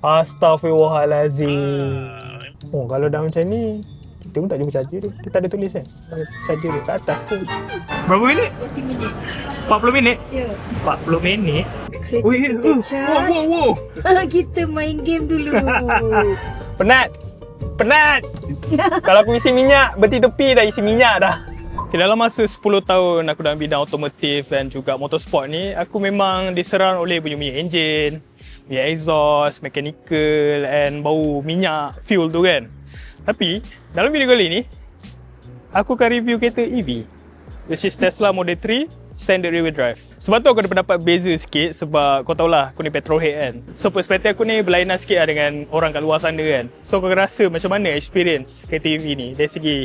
Astaghfirullahalazim. Oh, kalau dah macam ni, kita pun tak jumpa charger dia. Dia tak ada tulis kan? Charger dia kat atas tu. Berapa minit? 40 minit. 40 minit? Ya. 40 minit? Kereta Ui, charge. wow. Kita main game dulu. Penat. Kalau aku isi minyak, berhenti tepi dah isi minyak dah. Okay, dalam masa 10 tahun aku dalam bidang otomotif dan juga motorsport ni, aku memang diserang oleh bunyi-bunyi enjin, bunyi exhaust, mechanical and bau minyak, fuel tu kan. Tapi, dalam video kali ni, aku akan review kereta EV, which is Tesla Model 3 Standard Rear Wheel Drive. Sebab tu aku ada pendapat beza sikit sebab kau tahulah aku ni petrolhead kan. So perspektif aku ni berlainan sikit lah dengan orang kat luar sana kan. So kau rasa macam mana experience kereta EV ni dari segi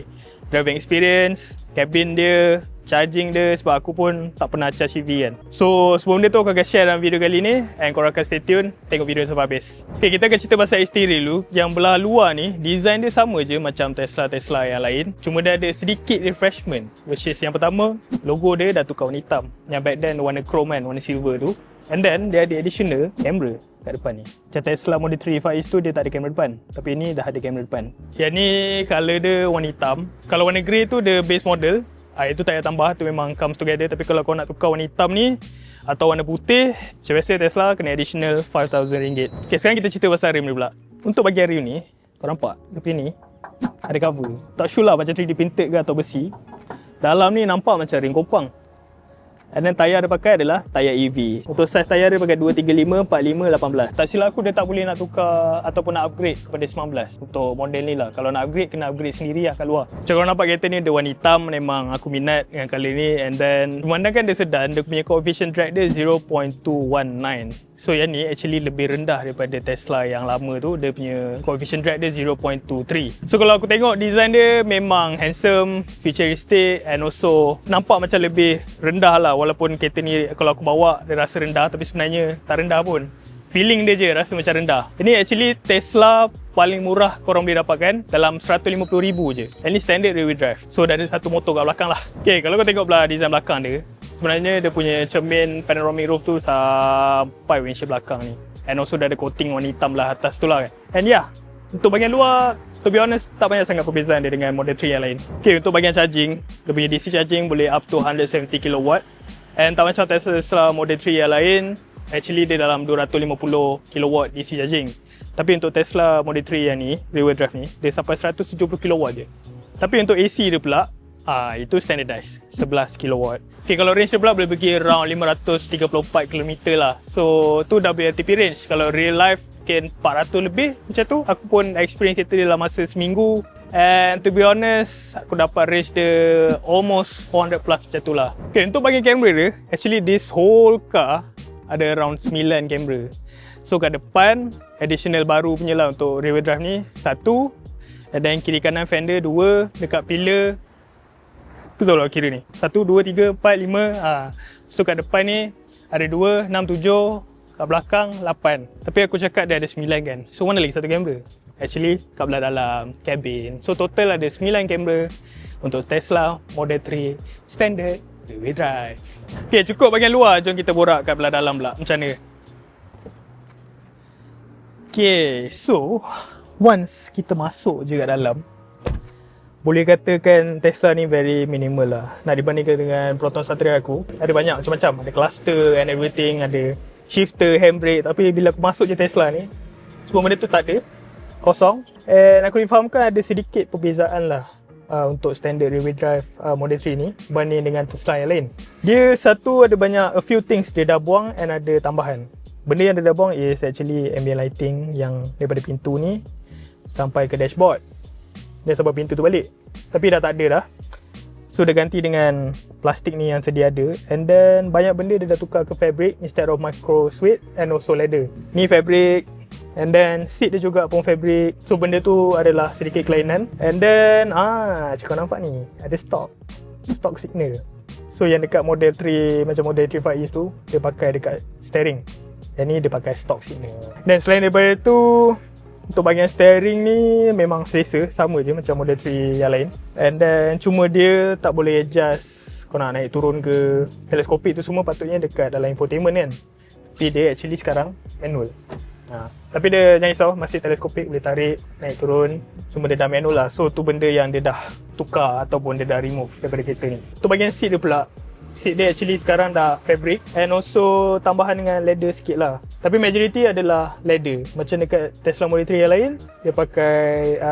driving experience, cabin dia, charging dia, sebab aku pun tak pernah charge EV kan. So sebelum dia tu aku akan share dalam video kali ni and korang akan stay tune tengok video sampai habis. Okay, kita akan cerita pasal exterior dulu. Yang belah luar ni design dia sama je macam Tesla yang lain, cuma dia ada sedikit refreshment, which is yang pertama, logo dia dah tukar warna hitam. Yang back then warna chrome kan, warna silver tu. And then dia ada additional camera kat depan ni. Macam Tesla Model 3 Far East tu dia tak ada kamera depan, tapi ni dah ada kamera depan. Yang ni colour dia warna hitam. Kalau warna grey tu dia base model, itu tak payah tambah, tu memang comes together. Tapi kalau kau nak tukar warna hitam ni atau warna putih, macam biasa Tesla kena additional RM5,000. Okay, sekarang kita cerita pasal rim ni pula. Untuk bahagian rim ni, kau nampak dia punya ni ada cover. Tak sure lah macam 3D printed ke atau besi. Dalam ni nampak macam rim kopang. And then tayar dia pakai adalah tayar EV. Untuk saiz tayar dia pakai 235, 45, 18. Tak silap aku dia tak boleh nak tukar ataupun nak upgrade kepada 19 untuk model ni lah. Kalau nak upgrade, kena upgrade sendiri lah kat luar. Macam korang nampak kereta ni ada warna hitam, memang aku minat dengan colour ni. And then memandangkan dia sedan, dia punya coefficient drag dia 0.219. So yang ni actually lebih rendah daripada Tesla yang lama tu. Dia punya coefficient drag dia 0.23. So kalau aku tengok design dia memang handsome, futuristic and also nampak macam lebih rendah lah. Walaupun kereta ni kalau aku bawa dia rasa rendah, tapi sebenarnya tak rendah pun. Feeling dia je rasa macam rendah. Ini actually Tesla paling murah korang boleh dapatkan dalam RM150,000 je. And ni standard rear wheel drive. So dah ada satu motor kat belakang lah. Okay, kalau kau tengok belah design belakang dia, sebenarnya dia punya cermin panoramic roof tu sampai windshield belakang ni. And also dah ada coating warna hitam lah atas tu lah kan. And yeah, untuk bahagian luar, to be honest, tak banyak sangat perbezaan dia dengan Model 3 yang lain. Okay, untuk bahagian charging, dia punya DC charging boleh up to 170 kW. And tak macam Tesla Model 3 yang lain, actually dia dalam 250 kW DC charging. Tapi untuk Tesla Model 3 yang ni, rear wheel drive ni, dia sampai 170 kW je. Tapi untuk AC dia pula, itu standardized 11 kW. Okay, kalau range dia pula boleh pergi around 534 km lah. So tu dah BLTP range. Kalau real life mungkin 400 lebih macam tu. Aku pun experience kereta dia dalam masa seminggu. And to be honest, aku dapat range dia almost 400 plus macam tu lah. Okay, untuk bahagian kamera dia, actually this whole car ada around 9 kamera. So kat depan, additional baru punya lah untuk rear wheel drive ni, 1. And then kiri kanan fender 2, dekat pillar betul lah kira ni 1, 2, 3, 4, 5. So kat depan ni ada 2, 6, 7, kat belakang 8. Tapi aku cakap dia ada 9 kan. So mana lagi satu kamera? Actually kat belah dalam cabin. So total ada 9 kamera untuk Tesla Model 3 Standard Rear Wheel Drive. Okay, cukup bahagian luar. Jom kita borak kat belah dalam pula. Macam mana? Okay, so once kita masuk je kat dalam, boleh katakan Tesla ni very minimal lah. Nak dibandingkan dengan Proton Satria aku, ada banyak macam-macam. Ada cluster and everything, ada shifter, handbrake. Tapi bila aku masuk je Tesla ni, semua benda tu tak ada, kosong. And aku difahamkan ada sedikit perbezaan lah untuk standard rear wheel drive Model 3 ni berbanding dengan Tesla yang lain. Dia satu ada banyak, a few things dia dah buang and ada tambahan. Benda yang dia dah buang is actually ambient lighting yang daripada pintu ni sampai ke dashboard. Dia sebab pintu tu balik, tapi dah tak ada dah. So dia ganti dengan plastik ni yang sedia ada. And then banyak benda dia dah tukar ke fabric instead of micro suede and also leather. Ni fabric, and then seat dia juga pun fabric. So benda tu adalah sedikit kelainan. And then kau nampak ni ada stock signal. So yang dekat Model 3 macam Model 3 Far East tu, dia pakai dekat steering. Yang ni dia pakai stock signal. Dan selain daripada tu, untuk bahagian steering ni memang selesa, sama je macam Model 3 yang lain. And then cuma dia tak boleh adjust kau nak naik turun ke teleskopik tu semua patutnya dekat dalam infotainment kan. Tapi dia actually sekarang manual. Tapi dia jangan risau, masih teleskopik, boleh tarik, naik turun. Cuma dia dah manual lah. So tu benda yang dia dah tukar ataupun dia dah remove daripada kereta ni. Tu bahagian seat dia pula. Seat dia actually sekarang dah fabric and also tambahan dengan leather sikit lah. Tapi majority adalah leather. Macam dekat Tesla Model 3 yang lain, dia pakai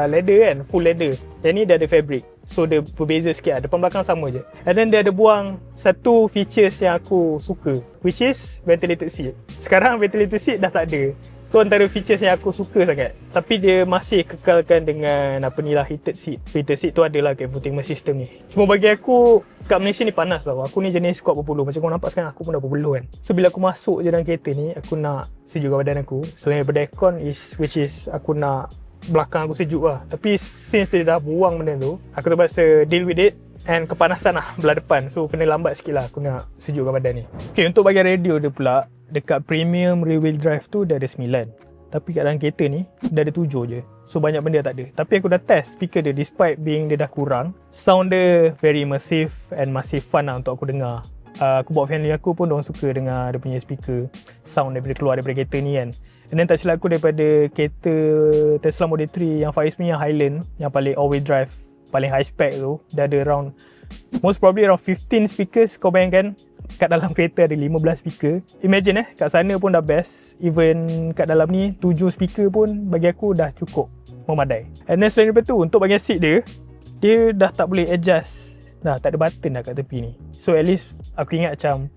leather kan, full leather. Yang ni dia ada fabric. So dia berbeza sikit lah. Depan belakang sama je. And then dia ada buang satu features yang aku suka, which is ventilated seat. Sekarang ventilated seat dah tak ada. Tu antara features yang aku suka sangat. Tapi dia masih kekalkan dengan apa ni lah, heated seat. Heated seat tu adalah infotainment system ni. Cuma bagi aku, kat Malaysia ni panas tau. Aku ni jenis squat berpeluh. Macam kau nampak sekarang, aku pun dah berpeluh kan. So bila aku masuk je dalam kereta ni, aku nak sejukkan badan aku. Selain daripada aircon, which is aku nak belakang aku sejuk lah. Tapi since dia dah buang benda tu, aku terpaksa deal with it. And kepanasan lah belah depan. So kena lambat sikit lah aku nak sejukkan badan ni. Okay, untuk bahagian radio dia pula, dekat premium rear wheel drive tu dah ada 9. Tapi kat dalam kereta ni dah ada 7 je. So banyak benda tak ada. Tapi aku dah test speaker dia, despite being dia dah kurang, sound dia very immersive and masih fun lah untuk aku dengar. Aku bawa family aku pun diorang suka dengar dia punya speaker sound daripada keluar daripada kereta ni kan. And then tak silap aku, daripada kereta Tesla Model 3 yang Faiz punya Highland, yang paling all-wheel drive, paling high spec tu, dah ada around, most probably around 15 speakers. Kau bayangkan kat dalam kereta ada 15 speaker. Imagine kat sana pun dah best. Even kat dalam ni 7 speaker pun bagi aku dah cukup memadai. And then selain daripada tu, untuk bahagian seat dia dah tak boleh adjust. Dah tak ada button dah kat tepi ni. So at least aku ingat macam,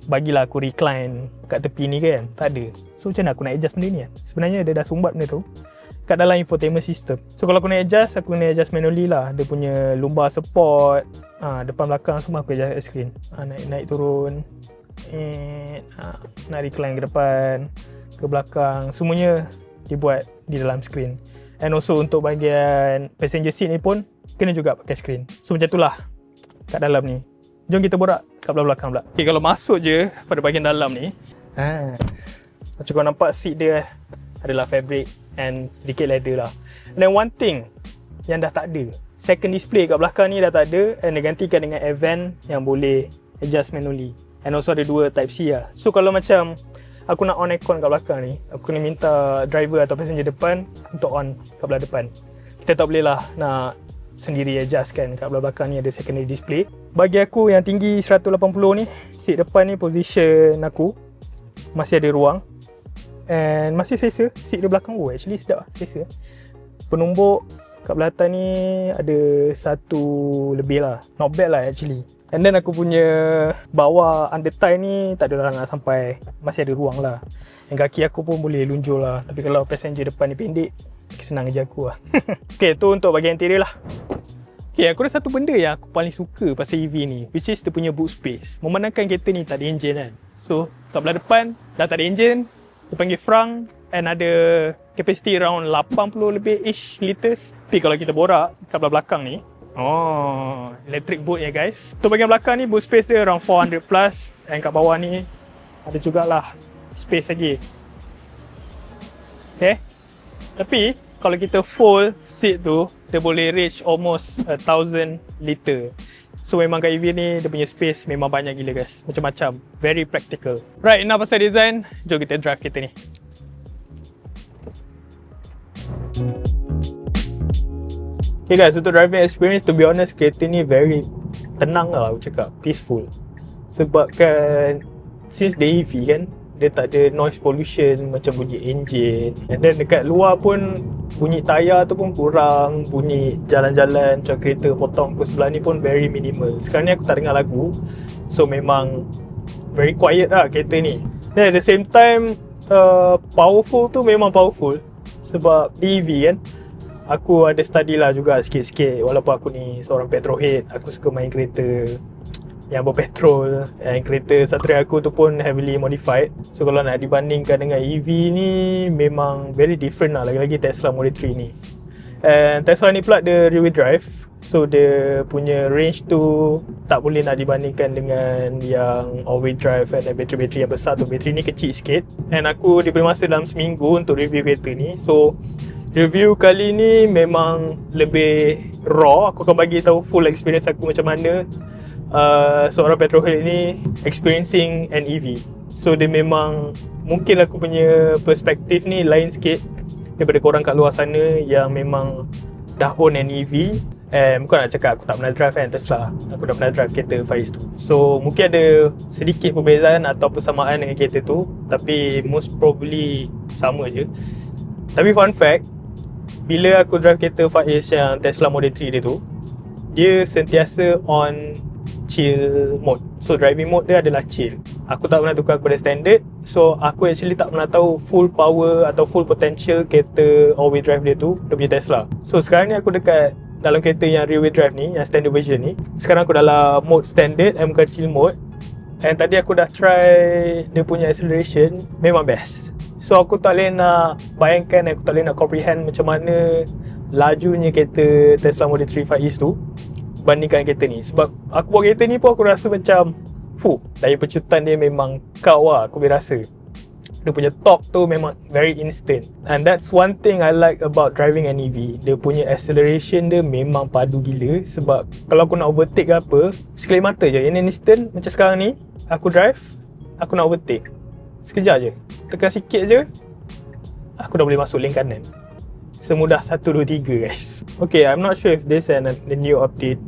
bagilah aku recline kat tepi ni kan. Tak ada. So macam mana aku nak adjust benda ni kan. Sebenarnya dia dah sumbat benda tu kat dalam infotainment system. So kalau aku nak adjust, aku kena adjust manually lah. Dia punya lumbar support, depan belakang semua aku adjust screen. Naik turun, nak recline ke depan, ke belakang, semuanya dibuat di dalam screen. And also untuk bahagian passenger seat ni pun kena juga pakai screen. So macam itulah kat dalam ni. Jom kita borak kat belakang pula. Okay, kalau masuk je pada bahagian dalam ni, macam kau nampak seat dia adalah fabric and sedikit leather lah. And then one thing yang dah tak ada, second display kat belakang ni dah tak ada, and digantikan dengan air vent yang boleh adjust manually. And also ada 2 type C lah. So kalau macam aku nak on aircon kat belakang ni, aku kena minta driver atau passenger depan untuk on kat belah depan. Kita tak boleh lah nak sendiri adjust kan. Kat belah belakang ni ada secondary display. Bagi aku yang tinggi 180 ni, seat depan ni position aku masih ada ruang. And masih selesa. Seat di belakang actually sedap lah, selesa. Penumbuk kat belah atas ni ada 1 lebih lah. Not bad lah actually. And then aku punya bawah under thigh ni tak adalah nak sampai, masih ada ruang lah. Yang kaki aku pun boleh lunjur lah. Tapi kalau passenger depan ni pendek, senang je aku lah. Okay, tu untuk bahagian interior lah. Okay, aku ada satu benda yang aku paling suka pasal EV ni, which is dia punya boot space. Memandangkan kereta ni tak ada enjin kan. So kat belah depan dah tak ada enjin, dia panggil frunk, and ada capacity around 80 lebih ish liters. Tapi kalau kita borak kat belah belakang ni, electric boot ya guys. Untuk bahagian belakang ni boot space dia around 400 plus, and kat bawah ni ada jugalah space lagi. Okay, tapi kalau kita fold seat tu, dia boleh reach almost 1000 liter. So memang kat EV ni dia punya space memang banyak gila guys. Macam-macam, very practical. Right, enough pasal design, jom kita drive kereta ni. Okay guys, untuk driving experience, to be honest, kereta ni very tenang lah aku cakap, peaceful. Sebab kan since dia EV kan, dia tak ada noise pollution macam bunyi engine. And then dekat luar pun bunyi tayar tu pun kurang, bunyi jalan-jalan macam kereta potong ke sebelah ni pun very minimal. Sekarang ni aku tak dengar lagu, so memang very quiet lah kereta ni. Then at the same time, powerful tu memang powerful. Sebab di EV kan, aku ada study lah juga sikit-sikit. Walaupun aku ni seorang petrolhead, aku suka main kereta yang berpetrol, and kereta Satria aku tu pun heavily modified. So kalau nak dibandingkan dengan EV ni, memang very different lah, lagi-lagi Tesla Model 3 ni. And Tesla ni pula dia rear wheel drive, so dia punya range tu tak boleh nak dibandingkan dengan yang all wheel drive and bateri-bateri yang besar tu. Bateri ni kecil sikit, and aku diberi masa dalam seminggu untuk review kereta ni. So review kali ni memang lebih raw. Aku akan bagi tahu full experience aku macam mana seorang petrolhead ni experiencing an EV. So dia memang mungkin aku punya perspektif ni lain sikit daripada korang kat luar sana yang memang dah own an EV. Bukan nak cakap aku tak pernah drive kan Tesla. Aku dah pernah drive kereta Faiz tu. So mungkin ada sedikit perbezaan atau persamaan dengan kereta tu, tapi most probably sama je. Tapi fun fact, bila aku drive kereta Faiz yang Tesla Model 3 dia tu, dia sentiasa on chill mode. So driving mode dia adalah chill. Aku tak pernah tukar kepada standard. So aku actually tak pernah tahu full power atau full potential kereta all wheel drive dia tu, dia punya Tesla. So sekarang ni aku dekat dalam kereta yang rear wheel drive ni, yang standard version ni. Sekarang aku dalam mode standard, bukan chill mode. And tadi aku dah try dia punya acceleration, memang best. So aku tak boleh nak bayangkan, aku tak boleh nak comprehend macam mana lajunya kereta Tesla Model 3 Faiz tu bandingkan kereta ni. Sebab aku buat kereta ni pun aku rasa macam daya pecutan dia memang kau lah, aku boleh rasa. Dia punya torque tu memang very instant. And that's one thing I like about driving an EV. Dia punya acceleration dia memang padu gila. Sebab kalau aku nak overtake ke apa, sekelip mata je. In an instant, macam sekarang ni, aku drive, aku nak overtake, sekejap je, tekan sikit je, aku dah boleh masuk lane kanan. Semudah 1, 2, 3 guys. Okay, I'm not sure if this is a new update.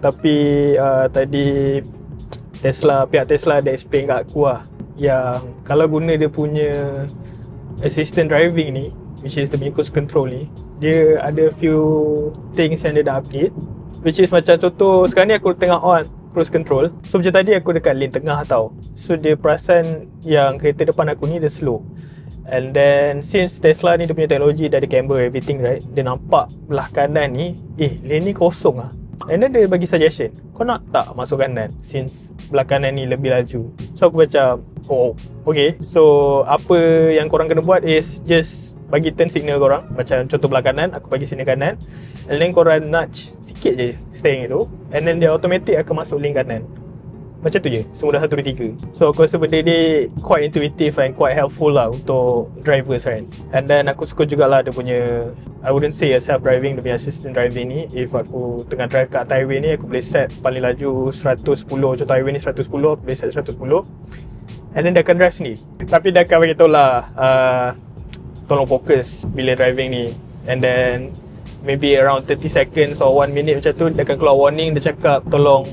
Tapi tadi pihak Tesla ada explain kat aku lah, yang kalau guna dia punya assistant driving ni, which is the cruise control ni, dia ada few things yang dia dah update. Which is macam contoh, sekarang ni aku tengah on cruise control. So macam tadi aku dekat lane tengah tau. So dia perasan yang kereta depan aku ni dia slow. And then since Tesla ni dia punya teknologi, dia ada camera everything right, dia nampak belah kanan ni, lane ni kosong lah. And then dia bagi suggestion, kau nak tak masuk kanan since belah kanan ni lebih laju. So aku macam, okay. So apa yang korang kena buat is just bagi turn signal korang. Macam contoh belah kanan, aku bagi signal kanan, and then korang nudge sikit je steering itu, and then dia automatic akan masuk lane kanan. Macam tu je, semudah 1, 2, 3. So aku rasa benda ni quite intuitive and quite helpful lah untuk drivers kan. And then aku suka jugalah dia punya, I wouldn't say self-driving, dia punya assistant driving ni. If aku tengah drive kat highway ni, aku boleh set paling laju 110. Contoh highway ni 110, aku boleh set 110, and then dia akan drive sendiri. Tapi dia akan beritahu lah, tolong fokus bila driving ni. And then maybe around 30 seconds or 1 minute macam tu, dia akan keluar warning, dia cakap tolong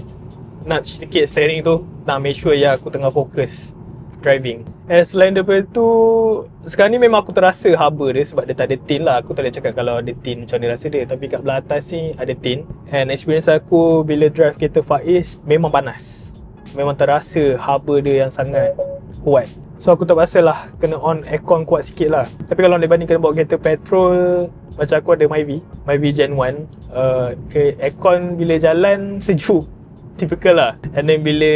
nudge sikit steering tu, nak make sure aku tengah fokus driving. Selain daripada tu, sekarang ni memang aku terasa haba dia sebab dia tak ada tin lah. Aku tak boleh cakap kalau ada tin macam mana rasa dia, tapi kat belah atas ni ada tin. And experience aku bila drive kereta Faiz memang panas, memang terasa haba dia yang sangat kuat. So aku terpaksa lah kena on aircon kuat sikit lah. Tapi kalau dibandingkan bawa kereta petrol, macam aku ada Myvi Gen 1, aircon bila jalan sejuk, typical lah. And then bila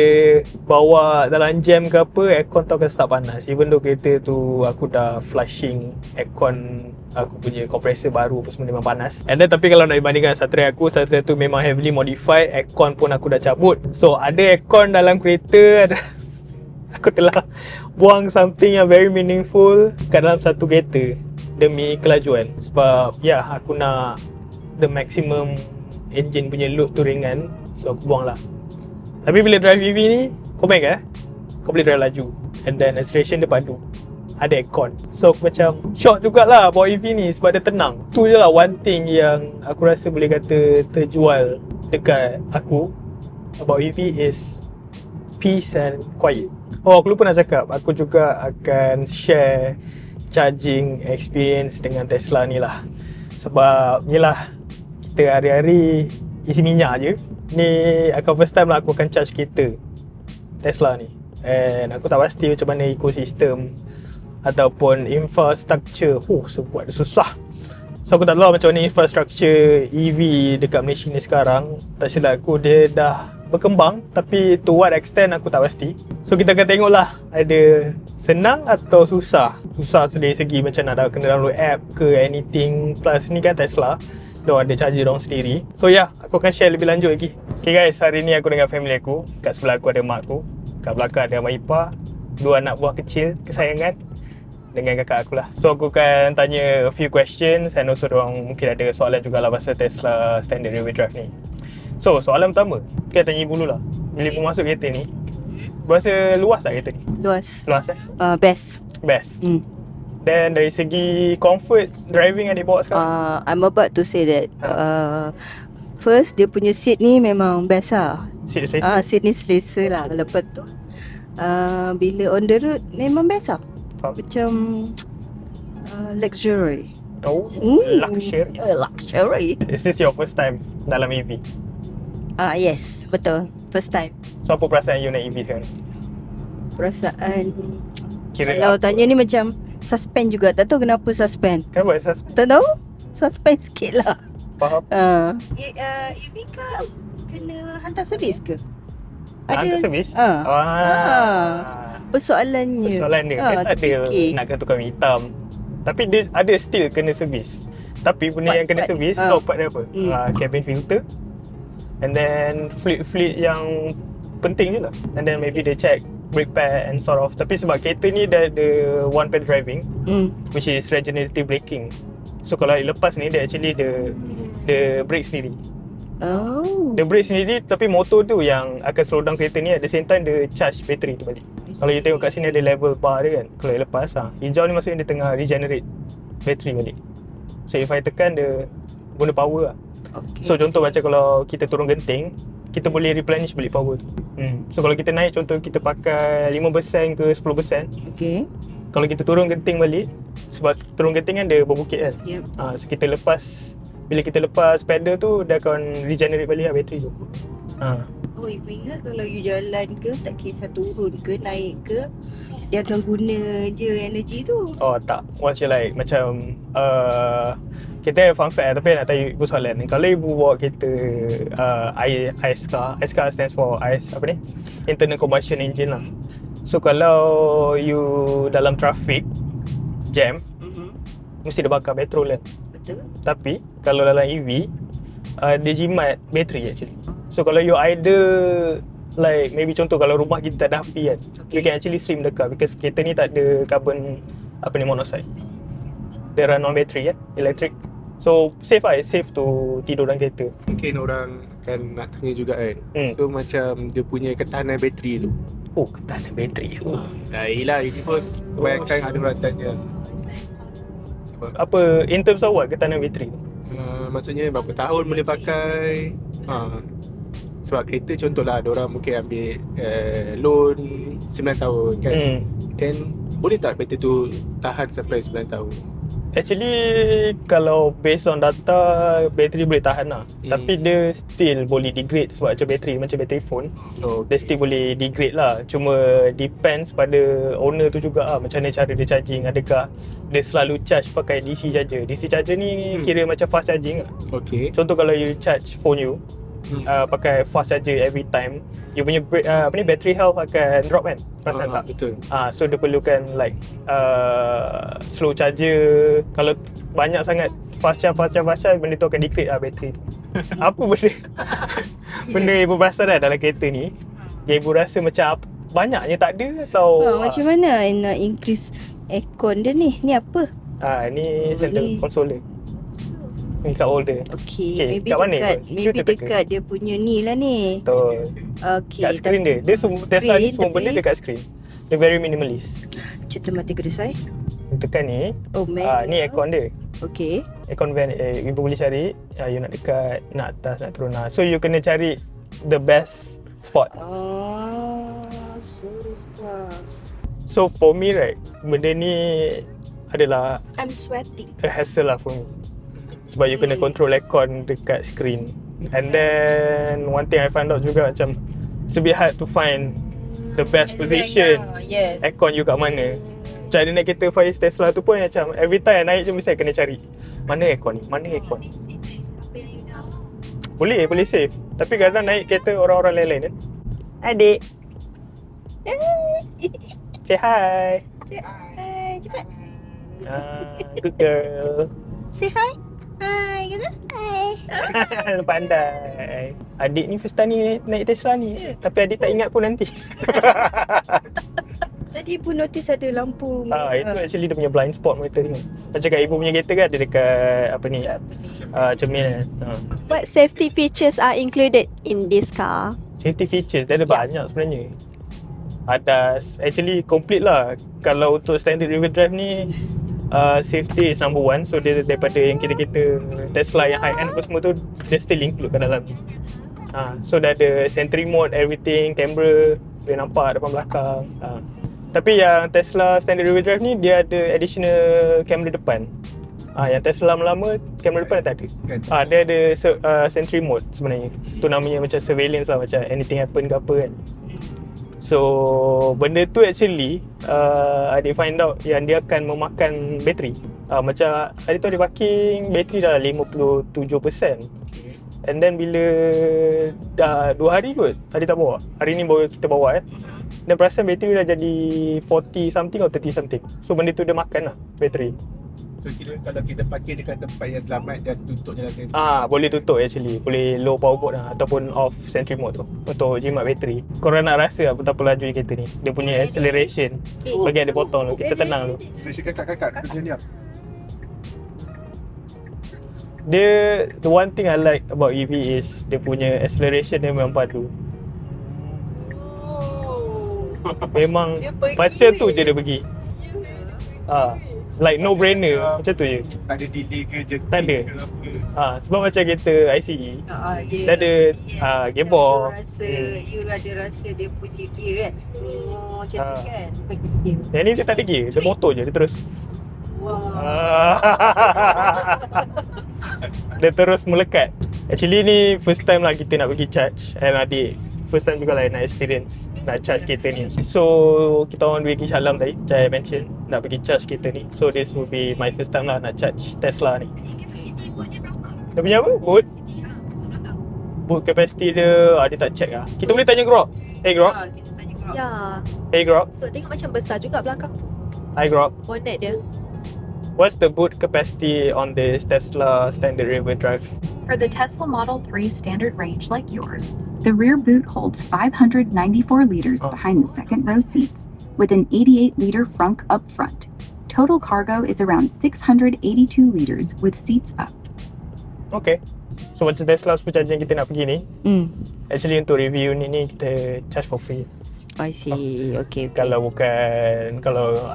bawa dalam jam ke apa, aircon tu akan start panas. Even though kereta tu aku dah flushing aircon, aku punya kompresor baru apa semua memang panas. And then tapi kalau nak dibandingkan Satria tu memang heavily modified, aircon pun aku dah cabut. So ada aircon dalam kereta, aku telah buang something yang very meaningful kat dalam satu kereta demi kelajuan. Sebab aku nak the maximum engine punya load tu ringan, so aku buang lah. Tapi bila drive EV ni, kau main kan, kau boleh drive laju, and then acceleration dia padu, ada aircon. So aku macam shock jugalah bawa EV ni sebab dia tenang. Tu je lah one thing yang aku rasa boleh kata terjual dekat aku about EV is peace and quiet. Aku lupa nak cakap, aku juga akan share charging experience dengan Tesla ni lah. Sebab yelah, kita hari-hari isi minyak je. Ni akan first time lah aku akan charge kereta Tesla ni. And aku tak pasti macam mana ekosistem ataupun infrastructure. Sebuat dia susah. So aku tak tahu macam mana infrastructure EV dekat Malaysia ni sekarang. Tak silap aku dia dah berkembang, tapi to what extent aku tak pasti. So kita akan tengok lah ada senang atau susah. Susah dari segi macam nak kena download app ke anything. Plus ni kan Tesla, diorang ada charger diorang sendiri. So aku akan share lebih lanjut lagi. Okay guys, hari ni aku dengan family aku. Kat sebelah aku ada mak aku, kat belakang ada mak ipar, 2 anak buah kecil kesayangan dengan kakak aku lah. So aku akan tanya a few questions, and also diorang mungkin ada soalan jugalah pasal Tesla standard rear wheel drive ni. So soalan pertama, kita tanya ibu dulu lah. Bila ibu masuk kereta ni, berasa luas tak kereta ni? Luas. Luas Best. Best. Hmm. Then dari segi comfort driving yang dia bawa sekarang. I'm about to say that first dia punya seat ni memang best lah. Seat space. Seat ni selesa lah. Lepas tu bila on the road memang best lah. Faham. Macam luxury. Oh, luxury. Luxury. Is this your first time dalam EV? Yes, betul. First time. So apa perasaan you naik EV sekarang? Perasaan Kira kalau apa? tanya ni macam suspend juga. Tak tahu kenapa suspend. Kenapa asas? Tak tahu? Suspend sikit lah. Faham? EV kau kena hantar servis ke? Hantar servis? Persoalannya Persoalan dia kan tak ada terfikir. nak kena tukar hitam. Tapi dia ada still kena servis. Tapi benda yang kena Part-part servis, ni. tahu part dia apa? Hmm. Cabin filter. And then fluid yang penting je lah. And then maybe they check brake pad and sort of. Tapi sebab kereta ni dah ada one pad driving, which is regenerative braking. So kalau lepas ni dia actually the brake sendiri. Oh. Dia brake sendiri, tapi motor tu yang akan slow down kereta ni. At the same time dia charge bateri tu balik. Kalau you tengok kat sini ada level bar dia kan. Kalau dia lepas hijau ni maksudnya dia tengah regenerate bateri balik. So if I tekan dia guna power lah. Okay. So contoh macam kalau kita turun genting, kita boleh replenish balik power tu. So kalau kita naik, contoh kita pakai 5% ke 10%, Okay. kalau kita turun genting balik, sebab turun genting kan dia berbukit kan. Yep. So kita lepas, bila kita lepas pedal tu, dia akan regenerate balik lah bateri tu. Oh, ibu ingat kalau you jalan ke, tak kisah turun ke, naik ke, dia akan guna je energy tu. Oh tak, once you like macam kita ada fun fact tapi nak tanya ibu soalan ni. Kalau ibu bawa kereta ICE car, ICE car stands for ICE apa ni? Internal Combustion Engine lah. So kalau you dalam traffic jam, mesti dia bakar petrol kan. Betul. Tapi kalau dalam EV dia jimat bateri actually. So kalau you idle, like maybe contoh kalau rumah kita tak ada api kan, you can actually stream the car because kereta ni tak ada carbon monoxide. Dia run on battery kan, electric. So safe lah, safe to tidur dalam kereta. Mungkin orang akan nak tanya juga kan. So macam dia punya ketahanan bateri tu. Oh, ketahanan bateri. Yelah, ini pun kebanyakan ada orang tanya. Sebab Apa, in terms of what ketahanan bateri? maksudnya berapa tahun boleh pakai. Sebab kereta contohlah, diorang mungkin ambil loan 9 tahun kan. Then boleh tak bateri tu tahan sampai 9 tahun? Actually, kalau based on data, bateri boleh tahan lah. Tapi dia still boleh degrade sebab macam bateri phone. Dia still boleh degrade lah. Cuma depends pada owner tu juga lah. Macam mana cara dia charging. Adakah dia selalu charge pakai DC charger. DC charger ni kira macam fast charging lah. Okay. Contoh kalau you charge phone you, pakai fast charger every time, you punya battery health akan drop kan? Perasan tak? Betul. So dia perlukan like slow charger. Kalau banyak sangat fast charge, benda tu akan degrade lah bateri tu. Apa benda ibu perasan dalam kereta ni yang ibu rasa macam banyaknya tak ada atau Macam mana nak increase aircon dia ni? Ni apa? ni center console dia. Ni kat holder. Okay, maybe kat mana dekat, tu? maybe Kita teka. dekat dia punya ni lah ni. Betul. Okay, Kat screen dia. Dia semua Tesla ni semua benda dekat screen. Dia very minimalist. Cerita mati kedai. Tekan ni. Oh, man. Ni aircon dia. Okay. Aircon vent, ibu boleh cari you nak dekat, nak atas, nak turun. So you kena cari the best spot. Sorry stuff. So for me right, benda ni adalah I'm sweating. a hassle lah for me. Sebab you kena control aircon dekat screen. And then one thing I find out juga macam it's a bit hard to find the best position Yes. aircon you kat mana. Macam ada naik kereta Faiz Tesla tu pun macam every time naik je mesti I kena cari mana aircon ni, mana aircon ni. Boleh save. Tapi kadang naik kereta orang-orang lain-lain kan. Adik, say hi. Hai, cepat. Good girl. Say hi. Hai, kata. Hai. Pandai. Adik ni first time ni naik Tesla ni. Tapi adik tak ingat pun nanti. Tadi pun notice ada lampu. Itu actually dia punya blind spot motor ni. Macam kat ibu punya kereta kan ada dekat apa ni? Cermin kan. What safety features are included in this car? Safety features dia ada banyak sebenarnya. ADAS. Actually complete lah. Kalau untuk standard rear wheel drive ni safety is number one. So dia daripada yang kita Tesla yang high end apa semua tu, dia still include kat dalam ni. So dah ada Sentry mode, everything, kamera, boleh nampak depan belakang. Tapi yang Tesla standard rear wheel drive ni dia ada additional kamera depan. Yang Tesla lama kamera depan tak ada. Dia ada Sentry mode sebenarnya. Tu namanya macam surveillance lah, macam anything happen ke apa kan. So benda tu actually adik find out yang dia akan memakan bateri. Macam hari tu adik parking, bateri dah 57%. And then bila dah 2 hari kot adik tak bawa. Hari ni baru kita bawa dan perasan bateri dah jadi 40 something atau 30 something. So benda tu dia makan lah bateri. So kira kalau kita parking dekat tempat yang selamat, just tutup je lah sentry. Boleh tutup actually. Boleh low power mode lah, ataupun off sentry mode tu untuk jimat bateri. Korang nak rasa lah betapa laju kereta ni. Dia punya acceleration bagi ada potong tu, kita tenang tu. Acceleration kakak macam ni. Dia, the one thing I like about EV is dia punya acceleration dia memang padu. Memang macam tu je dia pergi. Like no brainer, macam tu je. Tak ada delay ke jerking Tak ada. ke apa. Sebab macam kereta ICE dia ada gearbox. You ada rasa dia punya gear kan. Macam tu kan. Yang ni dia tak ada gear, dia motor je, dia terus dia terus melekat. Actually ni first time lah kita nak pergi charge, and adik first time juga lah nak experience nak charge kereta ni. So kita orang pergi Shah Alam tadi, macam I mention, nak pergi charge kereta ni. So this will be my first time lah nak charge Tesla ni. Dia punya apa? Boot capacity dia, dia tak check lah. Kita boleh tanya Grok. Hey Grok. Kita tanya Grok. Ya. Hey Grok. So tengok macam besar juga belakang tu. Hi Grok. Bonnet dia. What's the boot capacity on this Tesla standard rear wheel drive? For the Tesla Model 3 standard range like yours, the rear boot holds 594 liters behind the second row seats, with an 88-liter frunk up front. Total cargo is around 682 liters with seats up. Okay. So macam Tesla supercharger yang kita nak pergi ni, actually untuk review ni kita charge for free. I see. Okay. Kalau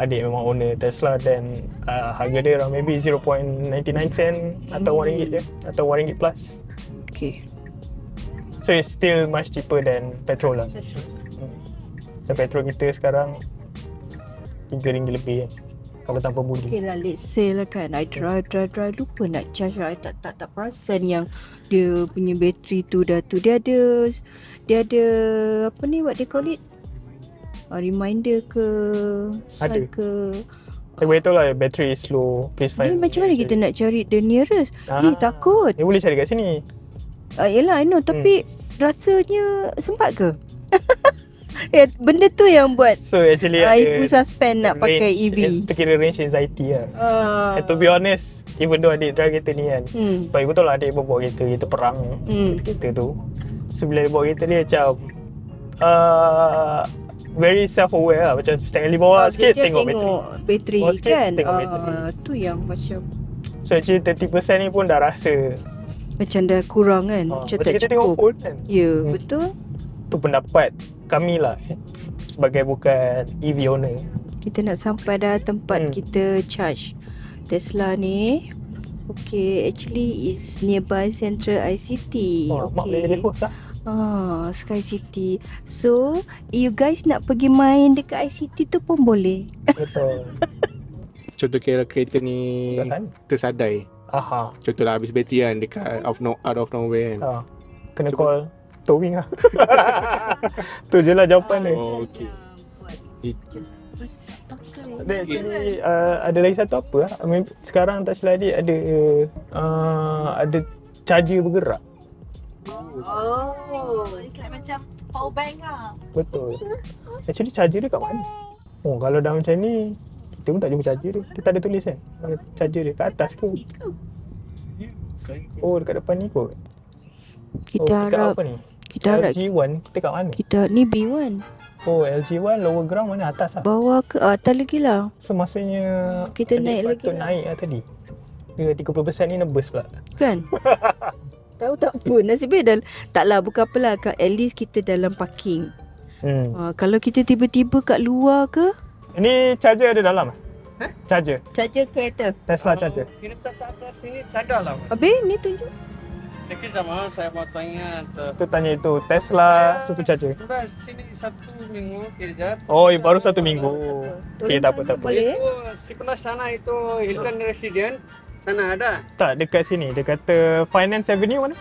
adik memang owner Tesla, then harga dia around maybe 0.99 sen atau RM1 je, atau RM1 plus. Okay. So it's still much cheaper than petrol lah. So petrol kita sekarang RM3 lebih kalau tanpa budi. Okay lah, let's say lah kan, I drive lupa nak charge lah. I tak perasan yang dia punya bateri tu dah tu. Dia ada apa ni, what they call it? Reminder ke? Ada. Ke? Saya beritahu lah battery is low, please Dia find. macam mana kita nak cari the nearest? Takut. Dia boleh cari kat sini. Yelah, I know. Tapi rasanya sempat ke? Benda tu yang buat So actually ibu suspend nak pakai EV. Itu kira range anxiety lah. And to be honest, even though adik drive kereta ni kan, sebab ibu tahu lah adik bawa kereta perang kereta tu. So bila dia bawa kereta dia macam very self-aware lah. Macam setengah kali bawa sikit tengok bateri bawa sikit, kan. tengok bateri. Tu yang macam So actually 30% ni pun dah rasa macam dah kurang kan. Macam tak kita tengok cukup. phone kan. Ya, betul. Tu pendapat kami lah sebagai bukan EV owner. Kita nak sampai dah tempat kita charge Tesla ni. Okay, actually it's nearby Central ICT. Mak boleh jadi host lah. Sky City. So, you guys nak pergi main dekat ICT tu pun boleh. Betul. Contoh kira kereta ni tersadai. Contohlah habis bateri kan dekat out of nowhere kan. Kena call towing lah. Tu je lah jawapan dia. Okay. Actually ada lagi satu apa lah. Sekarang tak silap adik ada charger bergerak. It's like macam power bank lah. Betul. Actually charger dia kat mana? Kalau dah macam ni, kita pun tak jumpa charger dia. Dia tak ada tulis kan? Charger dia kat atas ke? Dekat depan ni kot. Kita harap apa ni? Kita harap LG1 kita kat mana? kita ni B1. LG1 lower ground mana? Atas lah. Bawah ke atas lagi lah. So maksudnya Kita adik naik lagi patut lah. naik lah tadi. Dia 30% ni nebus pula. Kan? Tahu tak apa. Nasib baik taklah bukan apalah. At least kita dalam parking. Kalau kita tiba-tiba kat luar ke, Ini charger ada dalam? Charger. charger kereta. Tesla charger. Kita ke atas sini tak ada lah. Habis ni tunjuk. Sikit sama saya mau tanya. Tu tanya itu Tesla supercharger. Sudah sini 1 minggu kerja. Oh, baru 1 minggu. Okey, tak apa, tak apa. Boleh. Itu sebelah sana itu Hilton Resident. Sana ada. Tak, dekat sini. Dia kata Finance Avenue mana?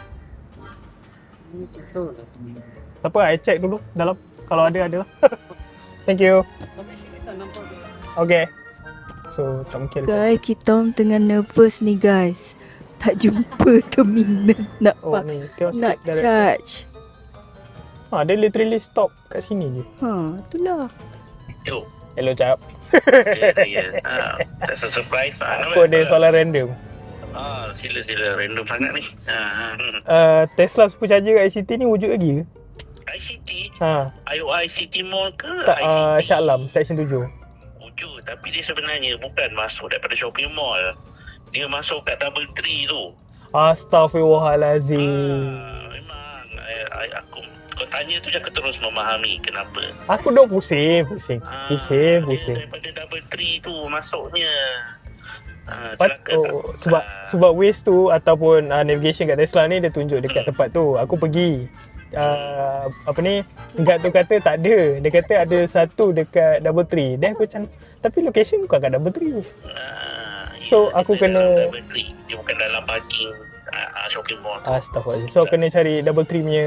Betul. Tak apa, I check dulu dalam. Kalau ada lah. Thank you. Tapi sini tak nampak. Okay. So, tak mungkin. Guys, kita orang tengah nervous ni guys. Tak jumpa terminal nak Oh, ni. nak charge. Dia literally stop kat sini je. Itulah. Hello, Cap. Ya. That's a surprise. Aku ada soalan random. Sila random sangat ni. Tesla supercharger ICT ni wujud lagi ke? ICT, Ha. ICT Mall ke? Tak, ICT Shah Alam, Section 7. wujud, tapi dia sebenarnya bukan masuk daripada shopping mall. Dia masuk kat Double Tree tu. Astaghfirullahalazim. Memang aku kau tanya tu jangan terus memahami kenapa. Aku dah pusing. Pusing. Dia daripada Double Tree tu masuknya. Sebab Waze tu ataupun navigation kat Tesla ni dia tunjuk dekat tempat tu. Aku pergi. Guide tu kata tak ada. Dia kata ada satu dekat Double Tree. Then aku macam, tapi location bukan kat Double Tree. So, aku kena- Double Tree. Dia bukan dalam parking shopping mall. Astaghfirullah. So kena cari Double Tree punya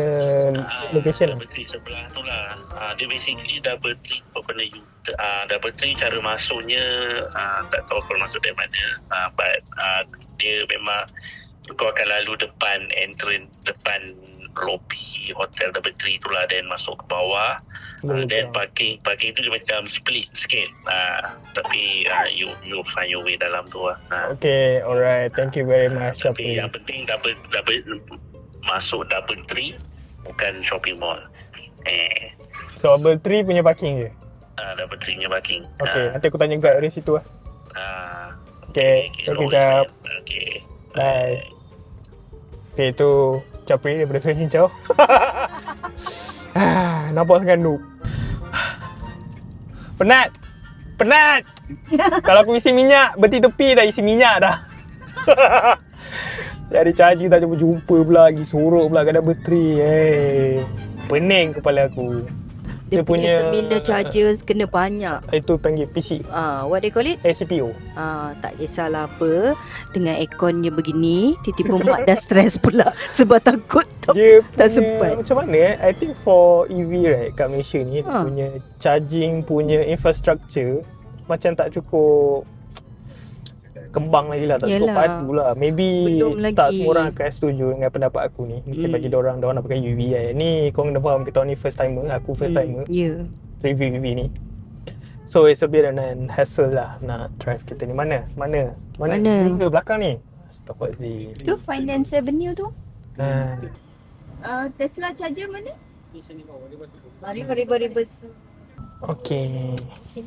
location. Double Tree sebelah tu lah. Dia basically Double Tree benda Double Tree cara masuknya tak tahu kalau masuk dari mana. But dia memang kau akan lalu depan entrance, depan lobby hotel Double Tree tu lah, then masuk ke bawah. Then parking tu dia macam split sikit. Tapi you find your way dalam tu lah. Okay, alright. Thank you very much, Tapi Syafri. yang penting double masuk Double Tree bukan shopping mall. So, Double Tree punya parking je? Double Tree punya parking. Okay, nanti aku tanya guide dari situ lah. Okay, thank you, Jap. Okay. Bye. Okay, tu Capri daripada Sungai Cincau. Nampak sangat noob. Penat. Kalau aku isi minyak, berhenti tepi dah isi minyak dah. Jadi charging tak jumpa pula lagi. Sorok pula kat Double Tree. Pening kepala aku. Dia punya terminal charger kena banyak. Itu panggil PC. What they call it? CPU. Tak kisahlah apa. Dengan airconnya begini, tiba-tiba mak dah stres pula sebab takut Dia tak punya, sempat. macam mana I think for EV right kat Malaysia ni dia punya charging punya infrastructure macam tak cukup kembang lagi lah, tak cukup Yelah. padu lah. Maybe Belum tak lagi. semua orang akan setuju dengan pendapat aku ni. Mungkin bagi diorang nak pakai EV kan. Ni korang kena faham, kita ni first timer, aku first timer Ya. review EV ni. So it's a bit of an hassle lah nak drive kita ni. Mana? Ni ke belakang ni? Astaghfirullahaladzim. Tu Finance Avenue tu. Nah. Tesla charger mana? Mari bus. Okay.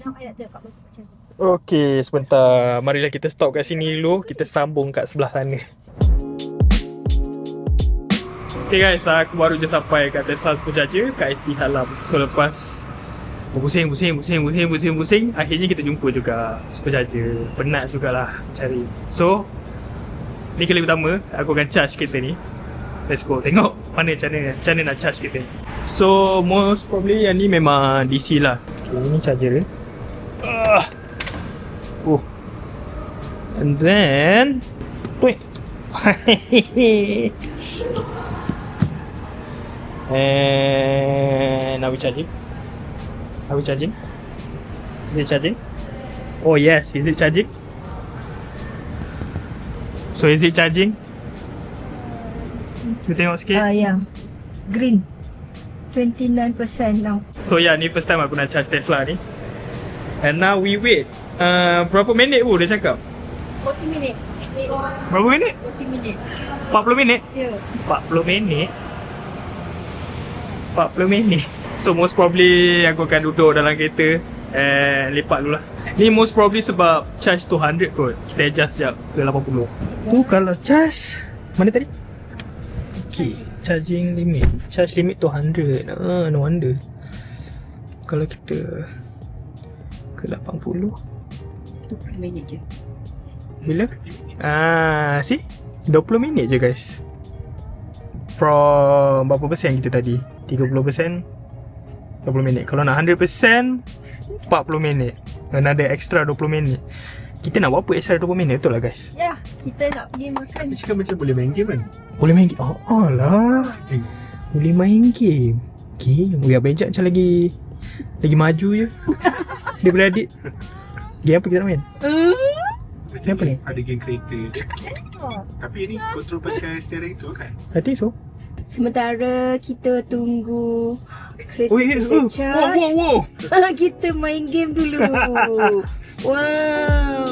Now I nak tengok kat mana macam tu. Okey, sebentar. Marilah kita stop kat sini dulu. Kita sambung kat sebelah sana. Okay guys, aku baru je sampai kat Tesla Supercharger kat ST Shah Alam. So lepas berpusing, akhirnya kita jumpa juga Supercharger. Penat jugalah cari. So, ni kali pertama aku akan charge kereta ni. Let's go, tengok mana cara nak charge kereta ni. So, most probably yang ni memang DC lah. Okay, ni charger dia. And then and now we charging. Is it charging? Oh yes, is it charging? So is it charging? Kita tengok sikit. Yeah. Green. 29% now. So yeah, ni first time aku nak charge Tesla ni. And now we wait. Berapa minit pun dia cakap? 40 minit. Berapa minit? 40 minit. 40 minit? Ya. 40 minit. So most probably aku akan duduk dalam kereta and lepak dulu lah. Ni most probably sebab charge tu 100 kot. Kita adjust sekejap ke 80. Tu kalau charge, mana tadi? Okay, charging limit. Charge limit tu 100. No wonder. kalau kita ke 80? 20 minit je. Bila? See? 20 minit je guys. From berapa persen kita tadi? 30%, 20 minit. Kalau nak 100%, 40 minit. Another extra 20 minit. Kita nak buat apa extra 20 minit? Betul lah guys? Ya, kita nak pergi makan. Dia cakap macam boleh main game kan? Boleh main game? Oh lah. Boleh main game. Okay, Abang Ejak macam lagi maju je. Dia boleh adik. Game apa kita nak main? Siapa ni? Ada game kereta. Tapi ni control pakai steering tu kan? I think so. Sementara kita tunggu kereta Oh, kita charge, wow. kita main game dulu. Wow.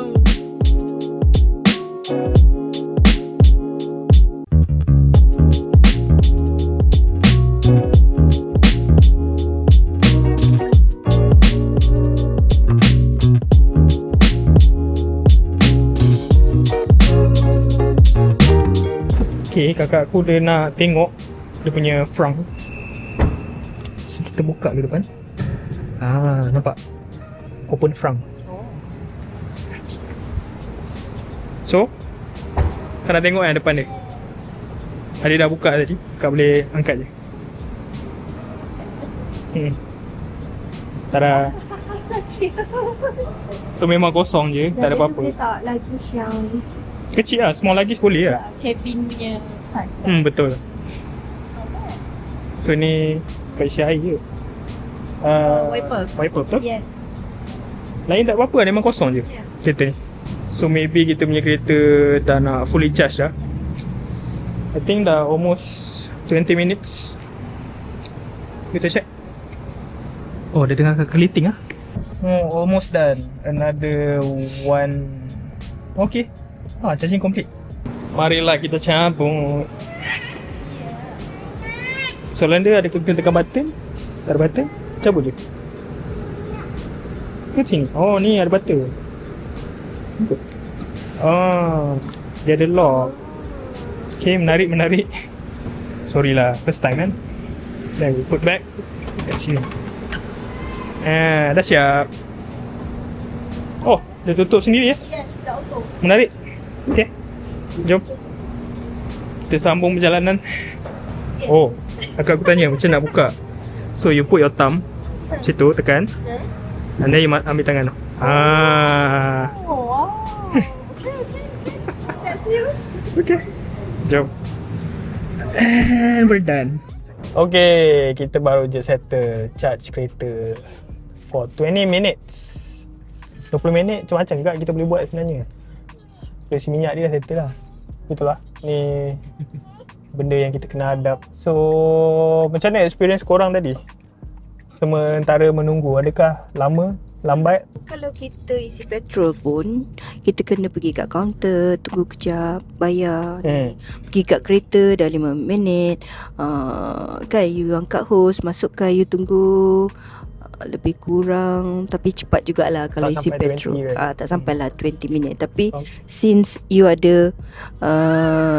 Okay, kakak aku dia nak tengok dia punya front. So, kita buka dulu depan. Nampak? Open front. So, kau nak tengok depan dia? Dia dah buka tadi. Kau boleh angkat je. Tada. So, memang kosong je. Tak ada apa-apa. Tak lagi yang Kecil lah. Small luggage boleh lah. cabin punya size. Betul. So ni kaisha air je. Wiper. Wiper betul? Yes. Lain tak apa-apa, memang kosong je Ya. kereta ni. So maybe kita punya kereta dah nak fully charge dah. I think dah almost 20 minutes. Kita check. Oh, dia tengah calculating ah. Oh, almost done. Another one. Okay. Charging complete. Marilah kita cabut. Soalan dia ada kena tekan button. Tak ada button, cabut je. Ke sini? Oh, ni ada button. Dia ada lock. Okay, menarik. Sorry lah, first time kan. Then we put back kat sini. Dah siap. Oh, dia tutup sendiri ya? Yes, dah auto. Menarik. Okay, jom kita sambung perjalanan. Oh, kakak aku tanya macam nak buka. So you put your thumb macam tu, tekan, and then you ambil tangan tu. Oh, wow. That's new. Okay, jom. And we're done. Okay, kita baru je settle charge kereta for 20 minutes. 20 minit macam-macam juga kita boleh buat sebenarnya. Dari si minyak dia dah settle lah. Betul lah. Ni benda yang kita kena hadap. So, macam mana experience korang tadi? Sementara menunggu, adakah lama? Lambat? Kalau kita isi petrol pun, kita kena pergi kat kaunter, tunggu kejap, bayar. Pergi kat kereta dah 5 minit. Kan you angkat hose, masukkan, you tunggu. Lebih kurang, tapi cepat jugalah kalau Tak isi sampai petrol. 20 kan? Tak sampailah 20 minit. Tapi since you ada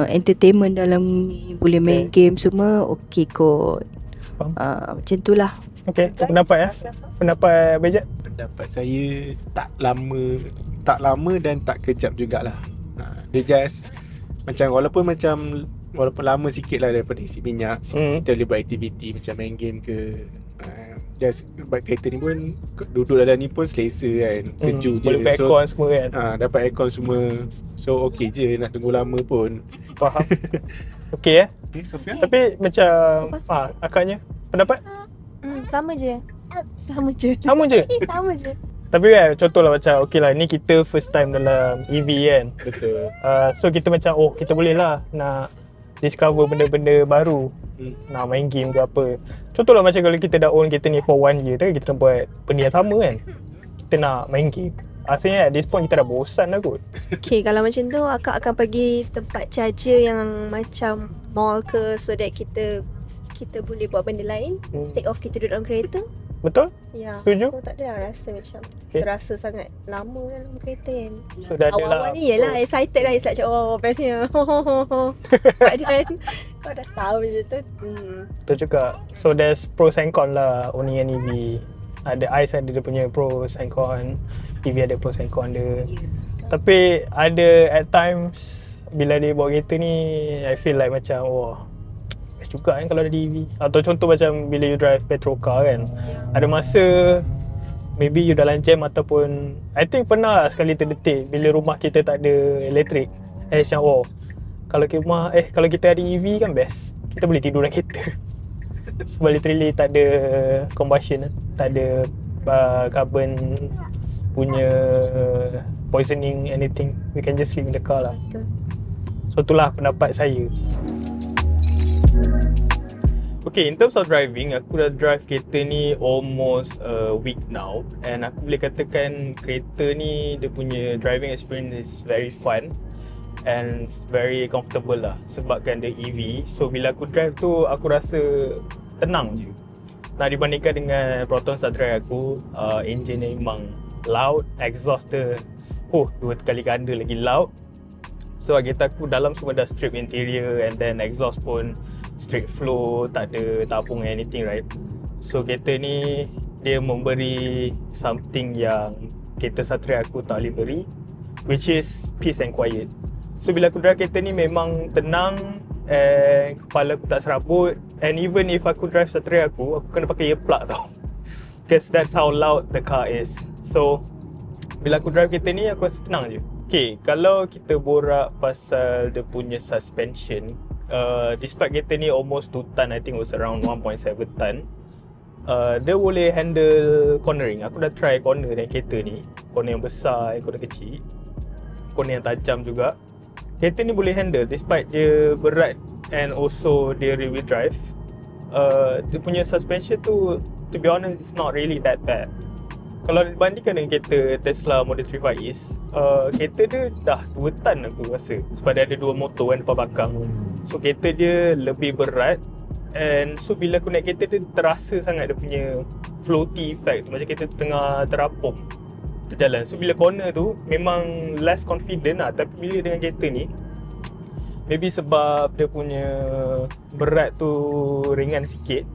entertainment dalam ni, boleh main game semua, okay kot. Macam tu lah. Okay, pendapat ya? Pendapat Bejat? Pendapat saya tak lama dan tak kejap jugalah. Dia just walaupun lama sikit lah daripada isi minyak, kita boleh buat aktiviti macam main game ke. Just buat kereta ni pun, duduk dalam ni pun selesa kan, sejuk je. Boleh pakai aircon semua kan. Dapat aircon semua. So okay je, nak tunggu lama pun. Faham. Okay Sofia? Tapi macam akaknya pendapat? Sama je. Sama je? Sama je. Tapi kan contohlah macam okay lah, ni kita first time dalam EV kan. Betul. So kita macam kita boleh lah nak discover benda-benda baru. Nak main game ke apa. Contohlah macam kalau kita dah own kereta ni for 1 year, kita nak buat benda yang sama kan. Kita nak main game. Asalnya at this point kita dah bosan dah kot. Okay, kalau macam tu akak akan pergi tempat charger yang macam mall ke, so that kita boleh buat benda lain instead of kita duduk dalam kereta. Betul? Ya. Setuju? So tak ada rasa macam terasa sangat lama dalam kereta kan. So dah ada lah. Awal-awal ni yelah excited lah, it's like bestnya. But then kau dah tahu macam tu. Betul juga. So there's pros and cons lah owning an EV. Ada ICE ada dia punya pros and con, EV ada pros and con dia. Tapi ada at times bila dia bawa kereta ni, I feel like macam wah, best juga kan kalau ada EV. Atau contoh macam bila you drive petrol car kan, ada masa maybe you dalam jam ataupun I think pernah lah sekali terdetik bila rumah kita tak ada elektrik. Macam oh, kalau kita ada EV kan best, kita boleh tidur dalam kereta. Sebab literally tak ada combustion, tak ada carbon punya poisoning anything. We can just sleep in the car lah. So itulah pendapat saya. Okay, in terms of driving, aku dah drive kereta ni almost a week now. And aku boleh katakan kereta ni, dia punya driving experience is very fun and very comfortable lah sebabkan dia EV. So bila aku drive tu, aku rasa tenang je. Nah, dibandingkan dengan Proton Satria aku, engine dia memang loud, exhaust dia 2 kali ganda lagi loud. So kereta aku dalam semua dah strip interior and then exhaust pun straight flow, tak ada tabung anything, right? So kereta ni dia memberi something yang kereta Satria aku tak boleh beri, which is peace and quiet. So bila aku drive kereta ni memang tenang and kepala aku tak serabut. And even if aku drive Satria aku kena pakai earplug tau, because that's how loud the car is. So bila aku drive kereta ni aku rasa tenang je. Okay, kalau kita borak pasal dia punya suspension, despite kereta ni almost 2 ton, I think it was around 1.7 ton, dia boleh handle cornering. Aku dah try corner dengan kereta ni, corner yang besar, corner kecil, corner yang tajam juga. Kereta ni boleh handle despite dia berat and also dia rear wheel drive. Dia punya suspension tu, to be honest, it's not really that bad. Kalau dibandingkan dengan kereta Tesla Model 3 Far East, kereta dia dah 2 ton aku rasa, sebab dia ada 2 motor kan depan belakang. So kereta dia lebih berat, and so bila aku naik kereta dia terasa sangat dia punya floaty effect, macam kereta tu tengah terapung terjalan. So bila corner tu memang less confident lah. Tapi bila dengan kereta ni, maybe sebab dia punya berat tu ringan sikit,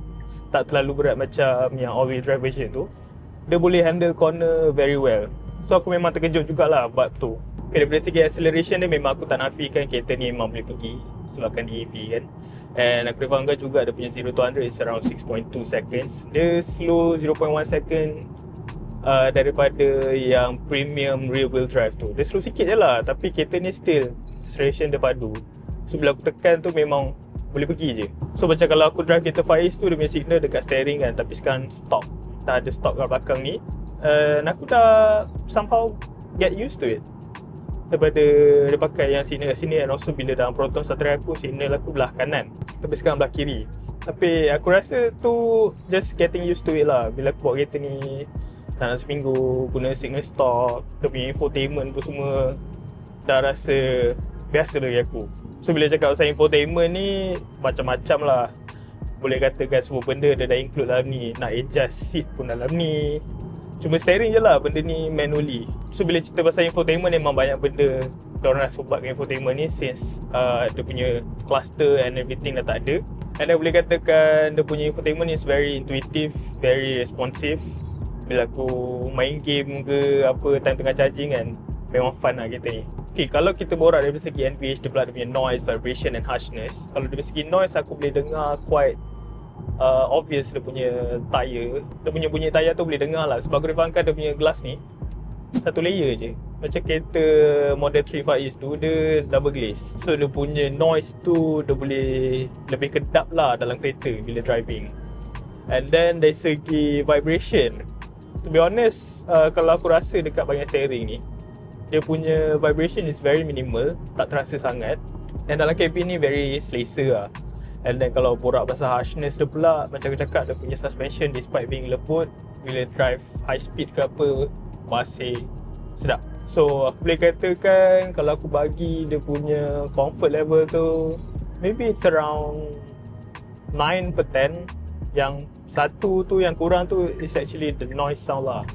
tak terlalu berat macam yang all-wheel drive version tu, dia boleh handle corner very well. So aku memang terkejut jugalah bab tu. Okay, daripada segi acceleration dia memang aku tak nafikan kereta ni memang boleh pergi sebabkan dia EV kan. And aku faham juga dia punya 0 to 100 is around 6.2 seconds. Dia slow 0.1 second daripada yang premium rear wheel drive tu. Dia slow sikit je lah, tapi kereta ni still acceleration dia padu. So bila aku tekan tu memang boleh pergi je. So macam kalau aku drive kereta Far East tu, dia punya signal dekat steering kan, tapi sekarang stop, tak ada stop kat belakang ni. And aku dah somehow get used to it daripada dia pakai yang signal kat sini. And also bila dalam Proton Satria aku, signal aku belah kanan, tapi sekarang belah kiri. Tapi aku rasa tu just getting used to it lah. Bila aku bawa kereta ni dalam seminggu, guna signal stop, dia punya infotainment pun semua dah rasa biasa bagi aku. So bila cakap pasal infotainment ni, macam-macam lah. Boleh katakan semua benda dia dah include dalam ni. Nak adjust seat pun dalam ni. Cuma steering je lah benda ni manually. So bila cerita pasal infotainment, memang banyak benda diorang dah sobatkan infotainment ni since dia punya cluster and everything dah tak ada. And dia boleh katakan dia punya infotainment is very intuitive, very responsive. Bila aku main game ke apa, time tengah charging kan, memang fun lah kereta ni. Okay, kalau kita borak dari segi NVH, dia pula dia punya noise, vibration and harshness. Kalau dari segi noise, aku boleh dengar quite obvious dia punya tayar. Dia punya bunyi tayar tu boleh dengar lah. Sebab aku difahamkan dia punya glass ni satu layer je. Macam kereta Model 3 Far East tu, dia double glaze. So dia punya noise tu dia boleh lebih kedap lah dalam kereta bila driving. And then dari segi vibration, to be honest, kalau aku rasa dekat bahagian steering ni, dia punya vibration is very minimal, tak terasa sangat. Dan dalam cabin ni very selesa lah. And then kalau borak pasal harshness dia pula, macam aku cakap, dia punya suspension despite being lembut, bila drive high speed ke apa, masih sedap. So aku boleh katakan kalau aku bagi dia punya comfort level tu, maybe it's around 9/10. Yang satu tu yang kurang tu is actually the noise sound lah.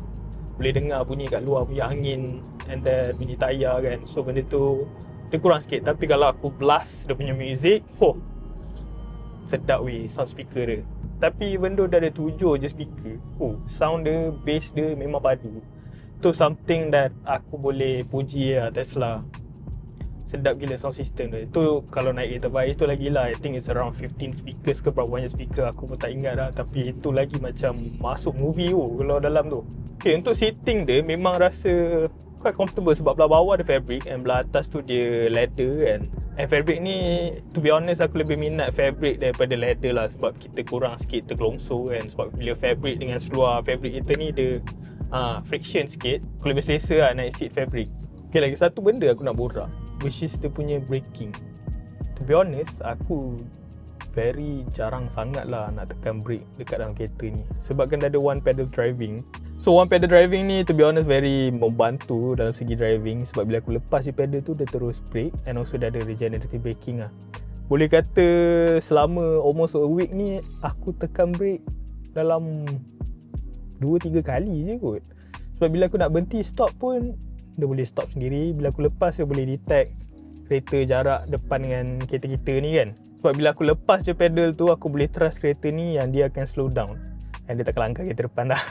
Boleh dengar bunyi kat luar, bunyi angin and then bunyi tayar kan. So benda tu dia kurang sikit. Tapi kalau aku blast dia punya music, sedap weh sound speaker dia. Tapi even though dah ada 7 je speaker, sound dia, bass dia memang padu. Tu something that aku boleh puji lah Tesla. Sedap gila sound system dia. Tu kalau naik 8 Faiz tu lagi lah. I think it's around 15 speakers ke berapa banyak speaker, aku pun tak ingat dah. Tapi itu lagi macam masuk movie kalau dalam tu. Okay, untuk seating dia memang rasa quite comfortable sebab belah bawah ada fabric and belah atas tu dia leather kan. And fabric ni, to be honest, aku lebih minat fabric daripada leather lah sebab kita kurang sikit tergelongso kan. Sebab bila fabric dengan seluar fabric kita ni dia friction sikit. Aku lebih selesa lah naik seat fabric. Okay, lagi satu benda aku nak borak, which is dia punya braking. To be honest, aku very jarang sangat lah nak tekan brake dekat dalam kereta ni sebab kan dah ada one pedal driving. So one pedal driving ni to be honest very membantu dalam segi driving sebab bila aku lepas je pedal tu dia terus brake and also dia ada regenerative braking lah. Boleh kata selama almost a week ni aku tekan brake dalam 2-3 kali je kot. Sebab bila aku nak berhenti stop pun dia boleh stop sendiri. Bila aku lepas dia boleh detect kereta jarak depan dengan kereta kita ni kan. Sebab bila aku lepas je pedal tu aku boleh trust kereta ni yang dia akan slow down and dia tak akan langgar kereta depan dah.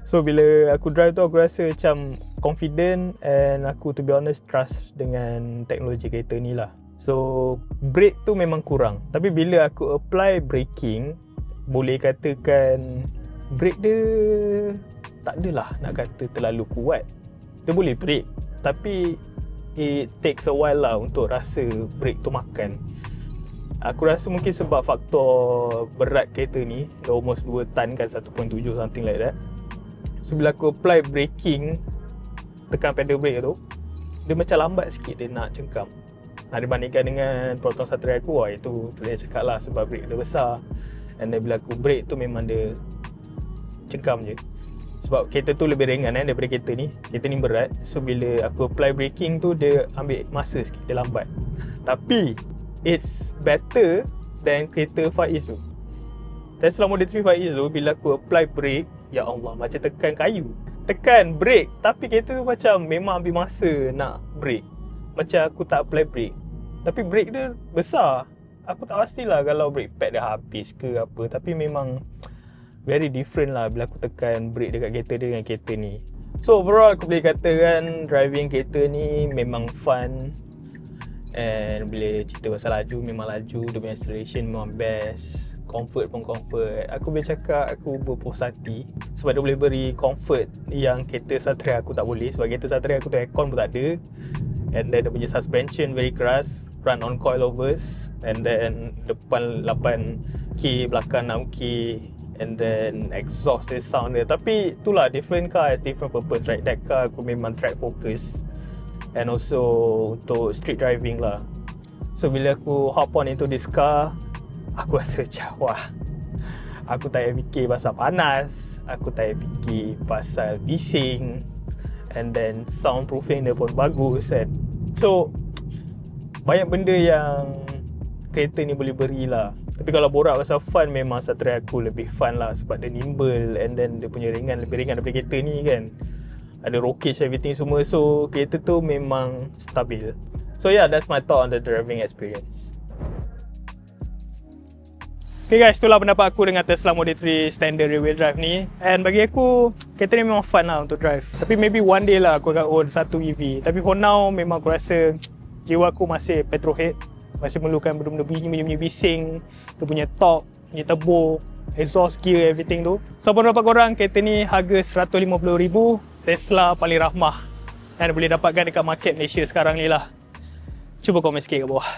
So bila aku drive tu aku rasa macam confident and aku to be honest trust dengan teknologi kereta ni lah. So brake tu memang kurang. Tapi bila aku apply braking, boleh katakan brake dia tak adalah nak kata terlalu kuat. Dia boleh brake tapi it takes a while lah untuk rasa brake tu makan. Aku rasa mungkin sebab faktor berat kereta ni, almost 2 tan kan, 1.7 something like that. So bila aku apply braking, tekan pedal brake tu, dia macam lambat sikit dia nak cengkam. Dibandingkan dengan Proton Satria aku, itu boleh cakap lah sebab brake dia besar. And then bila aku brake tu memang dia cengkam je. Sebab kereta tu lebih ringan daripada kereta ni. Kereta ni berat. So bila aku apply braking tu dia ambil masa sikit, dia lambat. Tapi it's better than kereta Faiz tu. Tesla Model 3 Faiz tu bila aku apply brake, ya Allah macam tekan kayu. Tekan brake tapi kereta tu macam memang ambil masa nak brake. Macam aku tak apply brake. Tapi brake dia besar. Aku tak pastilah kalau brake pad dia habis ke apa. Tapi memang very different lah bila aku tekan brake dekat kereta dia dengan kereta ni. So overall aku boleh katakan driving kereta ni memang fun. And bila cerita pasal laju memang laju. Dia punya acceleration memang best. Comfort pun comfort. Aku boleh cakap aku berpuas hati sebab dia boleh beri comfort yang kereta Satria aku tak boleh. Sebab kereta Satria aku tu aircon pun tak ada. And then dia punya suspension very keras, front on coilovers. And then depan 8K, belakang 6K. And then exhaust dia sound dia. Tapi itulah different car has different purpose, right? That car aku memang track focus and also untuk street driving lah. So bila aku hop on into this car, aku rasa macam wah, aku tak payah fikir pasal panas, aku tak payah fikir pasal bising, and then soundproofing dia pun bagus kan. So banyak benda yang kereta ni boleh beri lah. Tapi kalau borak pasal fun, memang Satria aku lebih fun lah sebab dia nimble and then dia punya ringan, lebih ringan daripada kereta ni kan. Ada rockage everything semua, so kereta tu memang stabil. So yeah, that's my thought on the driving experience. Okay guys, itulah pendapat aku dengan Tesla Model 3 standard rear wheel drive ni. And bagi aku, kereta ni memang fun lah untuk drive. Tapi maybe one day lah aku akan own satu EV. Tapi for now, memang aku rasa jiwa aku masih petrolhead. Masih memerlukan benda-benda bunyi bising, dia punya torque, punya turbo, exhaust gear, everything tu. So pendapat korang, kereta ni harga RM150,000, Tesla paling rahmah. Dan boleh dapatkan dekat market Malaysia sekarang ni lah. Cuba komen sikit kat bawah.